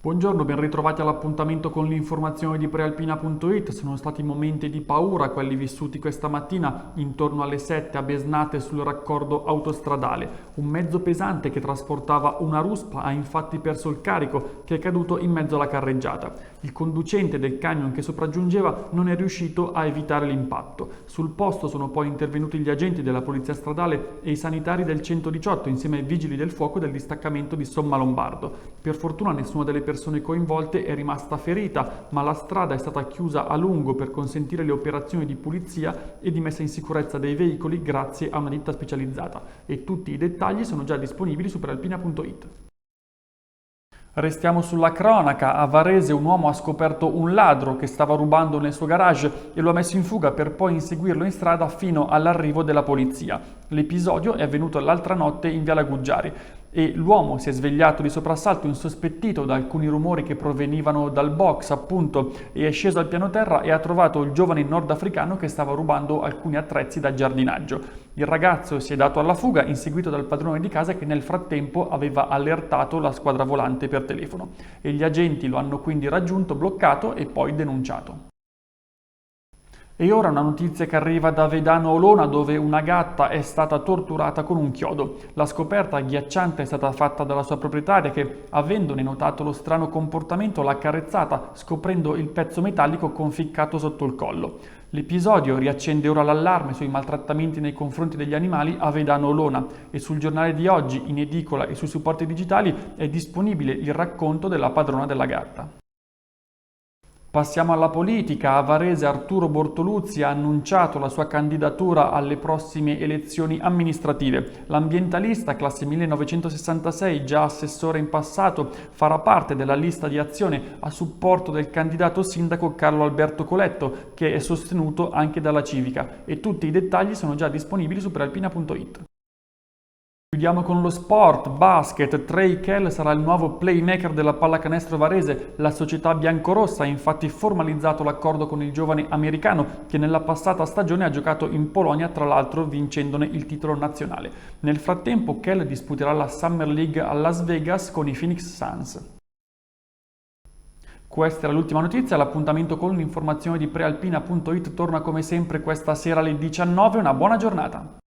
Buongiorno, ben ritrovati all'appuntamento con l'informazione di prealpina.it. Sono stati momenti di paura quelli vissuti questa mattina intorno alle 7 a Besnate sul raccordo autostradale. Un mezzo pesante che trasportava una ruspa ha infatti perso il carico, che è caduto in mezzo alla carreggiata. Il conducente del camion che sopraggiungeva non è riuscito a evitare l'impatto. Sul posto sono poi intervenuti gli agenti della polizia stradale e i sanitari del 118 insieme ai vigili del fuoco del distaccamento di Sommalombardo. Per fortuna nessuna delle persone coinvolte è rimasta ferita, ma la strada è stata chiusa a lungo per consentire le operazioni di pulizia e di messa in sicurezza dei veicoli grazie a una ditta specializzata. E tutti i dettagli sono già disponibili su prealpina.it. Restiamo sulla cronaca. A Varese un uomo ha scoperto un ladro che stava rubando nel suo garage e lo ha messo in fuga per poi inseguirlo in strada fino all'arrivo della polizia. L'episodio è avvenuto l'altra notte in Viale Guggiari e l'uomo si è svegliato di soprassalto insospettito da alcuni rumori che provenivano dal box, appunto, e è sceso al piano terra e ha trovato il giovane nordafricano che stava rubando alcuni attrezzi da giardinaggio. Il ragazzo si è dato alla fuga, inseguito dal padrone di casa che nel frattempo aveva allertato la squadra volante per telefono e gli agenti lo hanno quindi raggiunto, bloccato e poi denunciato. E ora una notizia che arriva da Vedano Olona, dove una gatta è stata torturata con un chiodo. La scoperta agghiacciante è stata fatta dalla sua proprietaria che, avendone notato lo strano comportamento, l'ha accarezzata, scoprendo il pezzo metallico conficcato sotto il collo. L'episodio riaccende ora l'allarme sui maltrattamenti nei confronti degli animali a Vedano Olona e sul giornale di oggi, in edicola e sui supporti digitali, è disponibile il racconto della padrona della gatta. Passiamo alla politica. A Varese Arturo Bortoluzzi ha annunciato la sua candidatura alle prossime elezioni amministrative. L'ambientalista, classe 1966, già assessore in passato, farà parte della lista di azione a supporto del candidato sindaco Carlo Alberto Coletto, che è sostenuto anche dalla Civica, e tutti i dettagli sono già disponibili su prealpina.it. Chiudiamo con lo sport, basket. Trey Kell sarà il nuovo playmaker della pallacanestro varese. La società biancorossa ha infatti formalizzato l'accordo con il giovane americano che nella passata stagione ha giocato in Polonia, tra l'altro vincendone il titolo nazionale. Nel frattempo Kell disputerà la Summer League a Las Vegas con i Phoenix Suns. Questa era l'ultima notizia. L'appuntamento con l'informazione di prealpina.it torna come sempre questa sera alle 19. Una buona giornata.